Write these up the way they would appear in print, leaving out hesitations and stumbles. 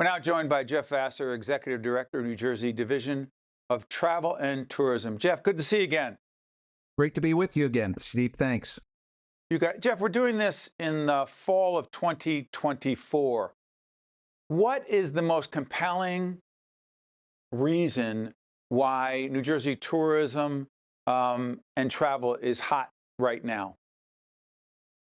We're now joined by Jeff Vasser, Executive Director, New Jersey Division of Travel and Tourism. Jeff, good to see you again. Great to be with you again, Steve. Thanks. Jeff, we're doing this in the fall of 2024. What is the most compelling reason why New Jersey tourism and travel is hot right now?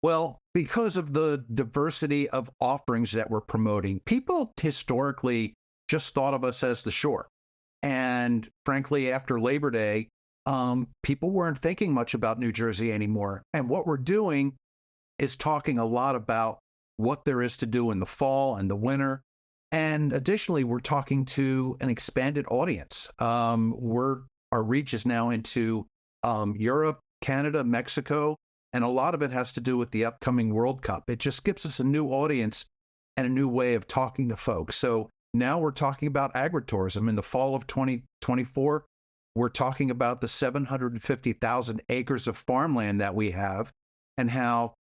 Well, because of the diversity of offerings that we're promoting, people historically just thought of us as the shore. And frankly, after Labor Day, people weren't thinking much about New Jersey anymore. And what we're doing is talking a lot about what there is to do in the fall and the winter. And additionally, we're talking to an expanded audience. Our reach is now into Europe, Canada, Mexico, and a lot of it has to do with the upcoming World Cup. It just gives us a new audience and a new way of talking to folks. So now we're talking about agritourism. In the fall of 2024, we're talking about the 750,000 acres of farmland that we have and how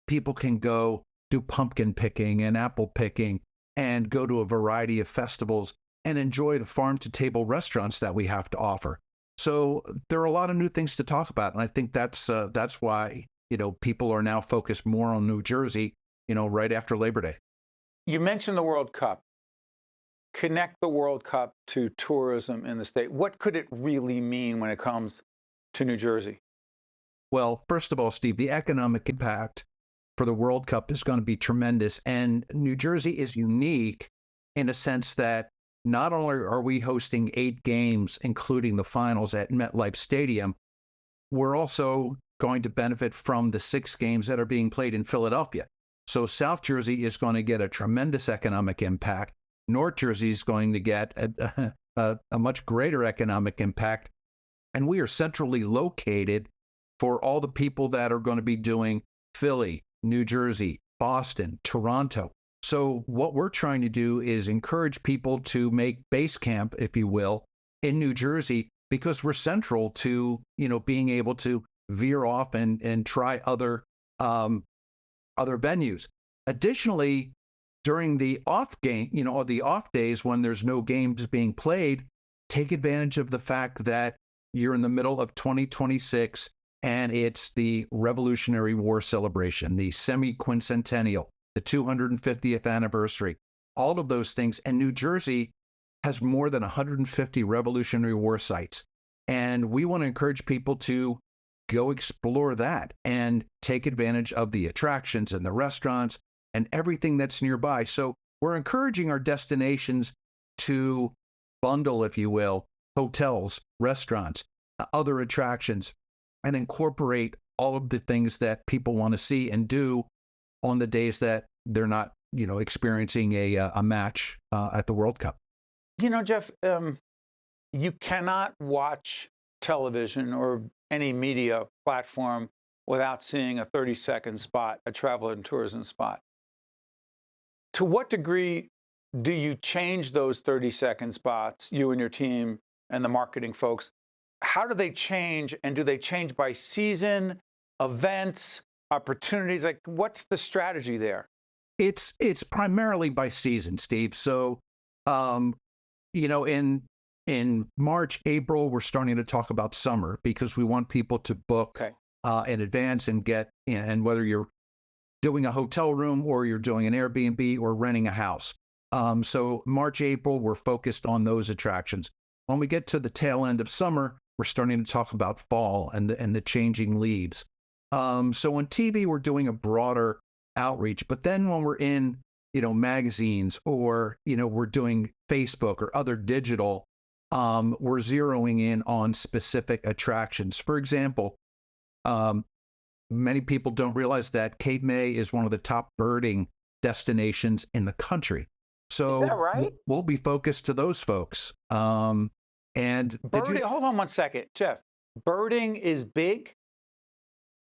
people can go do pumpkin picking and apple picking and go to a variety of festivals and enjoy the farm-to-table restaurants that we have to offer. So there are a lot of new things to talk about, and I think that's why people are now focused more on New Jersey, right after Labor Day. You mentioned the World Cup. Connect the World Cup to tourism in the state. What could it really mean when it comes to New Jersey? Well, first of all, Steve, the economic impact for the World Cup is going to be tremendous, and New Jersey is unique in a sense that not only are we hosting 8 games, including the finals at MetLife Stadium, we're also going to benefit from the 6 games that are being played in Philadelphia. So South Jersey is going to get a tremendous economic impact. North Jersey is going to get a much greater economic impact. And we are centrally located for all the people that are going to be doing Philly, New Jersey, Boston, Toronto. So what we're trying to do is encourage people to make base camp, if you will, in New Jersey, because we're central to, being able to veer off and try other venues. Additionally, during the off days when there's no games being played, take advantage of the fact that you're in the middle of 2026 and it's the Revolutionary War celebration, the semi-quincentennial, the 250th anniversary, all of those things. And New Jersey has more than 150 Revolutionary War sites. And we want to encourage people to go explore that and take advantage of the attractions and the restaurants and everything that's nearby. So we're encouraging our destinations to bundle, if you will, hotels, restaurants, other attractions, and incorporate all of the things that people want to see and do on the days that they're not, experiencing a match at the World Cup. Jeff, you cannot watch television or any media platform without seeing a 30-second spot, a travel and tourism spot. To what degree do you change those 30-second spots, you and your team and the marketing folks? How do they change, and do they change by season, events, opportunities? Like, what's the strategy there? It's primarily by season, Steve. So, in March, April, we're starting to talk about summer because we want people to book in advance and and whether you're doing a hotel room or you're doing an Airbnb or renting a house. So March, April, we're focused on those attractions. When we get to the tail end of summer, we're starting to talk about fall and the changing leaves. So on TV, we're doing a broader outreach. But then when we're in, magazines or, we're doing Facebook or other digital, we're zeroing in on specific attractions. For example, many people don't realize that Cape May is one of the top birding destinations in the country. So is that right? We'll be focused to those folks. And birding, hold on one second, Jeff. Birding is big?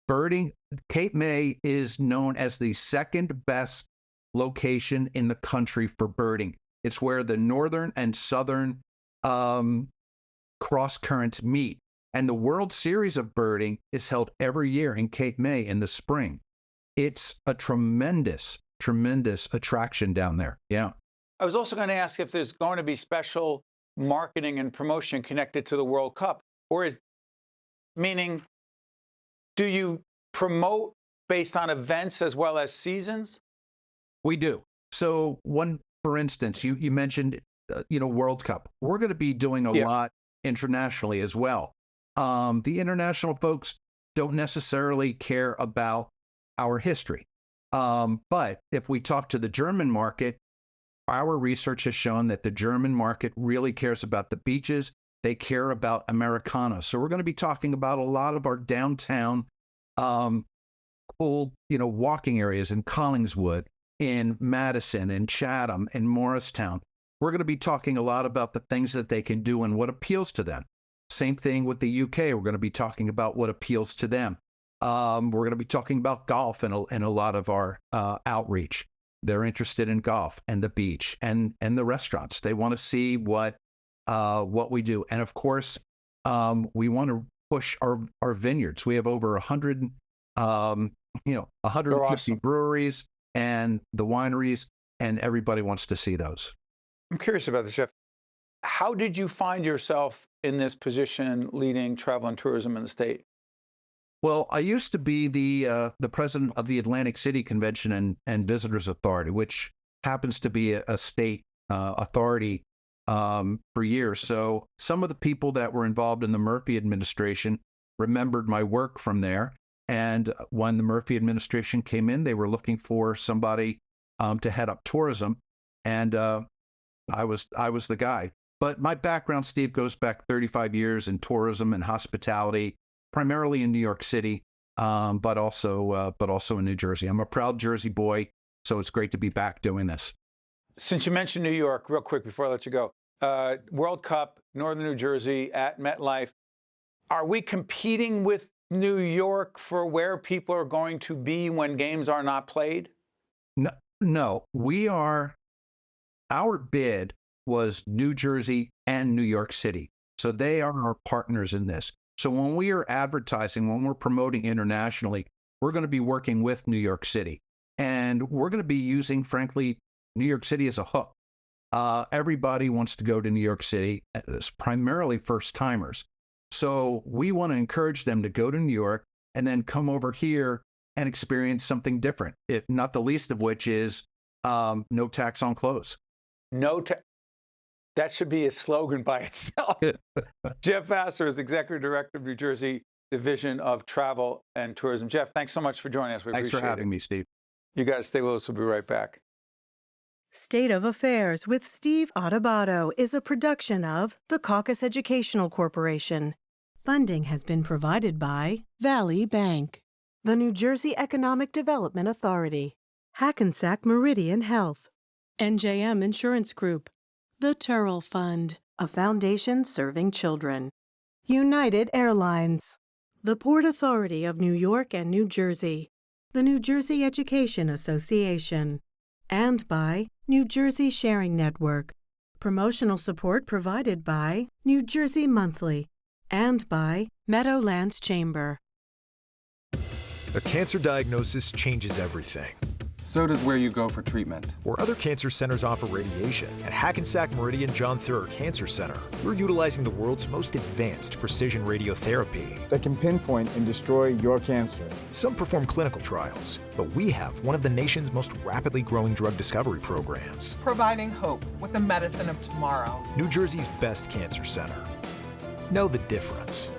Birding, Cape May is known as the second best location in the country for birding. It's where the northern and southern cross currents meet. And the World Series of Birding is held every year in Cape May in the spring. It's a tremendous, tremendous attraction down there. Yeah. I was also going to ask if there's going to be special marketing and promotion connected to the World Cup, or meaning, do you promote based on events as well as seasons? We do. So for instance, you mentioned, World Cup. We're going to be doing a lot internationally as well. The international folks don't necessarily care about our history. But if we talk to the German market, our research has shown that the German market really cares about the beaches. They care about Americana. So we're going to be talking about a lot of our downtown cool, walking areas in Collingswood, in Madison, in Chatham, in Morristown. We're going to be talking a lot about the things that they can do and what appeals to them. Same thing with the UK. We're going to be talking about what appeals to them. We're going to be talking about golf in a lot of our outreach. They're interested in golf and the beach and the restaurants. They want to see what we do. And of course, we want to push our vineyards. We have over 100, 150 awesome. breweries and the wineries, and everybody wants to see those. I'm curious about this, Jeff. How did you find yourself in this position leading travel and tourism in the state? Well, I used to be the president of the Atlantic City Convention and Visitors Authority, which happens to be a state authority for years. So some of the people that were involved in the Murphy administration remembered my work from there. And when the Murphy administration came in, they were looking for somebody to head up tourism, and I was the guy. But my background, Steve, goes back 35 years in tourism and hospitality, primarily in New York City, but also in New Jersey. I'm a proud Jersey boy, so it's great to be back doing this. Since you mentioned New York, real quick before I let you go, World Cup, Northern New Jersey at MetLife. Are we competing with New York for where people are going to be when games are not played? No, we are. Our bid was New Jersey and New York City. So they are our partners in this. So when we are advertising, when we're promoting internationally, we're going to be working with New York City. And we're going to be using, frankly, New York City as a hook. Everybody wants to go to New York City. It's primarily first timers. So we want to encourage them to go to New York and then come over here and experience something different. Not the least of which is no tax on clothes. That should be a slogan by itself. Jeff Vasser is Executive Director of New Jersey Division of Travel and Tourism. Jeff, thanks so much for joining us. Thanks for having me, Steve. You got to stay with us. We'll be right back. State of Affairs with Steve Adubato is a production of the Caucus Educational Corporation. Funding has been provided by Valley Bank, the New Jersey Economic Development Authority, Hackensack Meridian Health, NJM Insurance Group, the Turrell Fund, a foundation serving children, United Airlines, the Port Authority of New York and New Jersey, the New Jersey Education Association, and by New Jersey Sharing Network. Promotional support provided by New Jersey Monthly and by Meadowlands Chamber. A cancer diagnosis changes everything. So does where you go for treatment. Where other cancer centers offer radiation, at Hackensack Meridian John Theurer Cancer Center, we're utilizing the world's most advanced precision radiotherapy That can pinpoint and destroy your cancer. Some perform clinical trials, but we have one of the nation's most rapidly growing drug discovery programs. Providing hope with the medicine of tomorrow. New Jersey's best cancer center. Know the difference.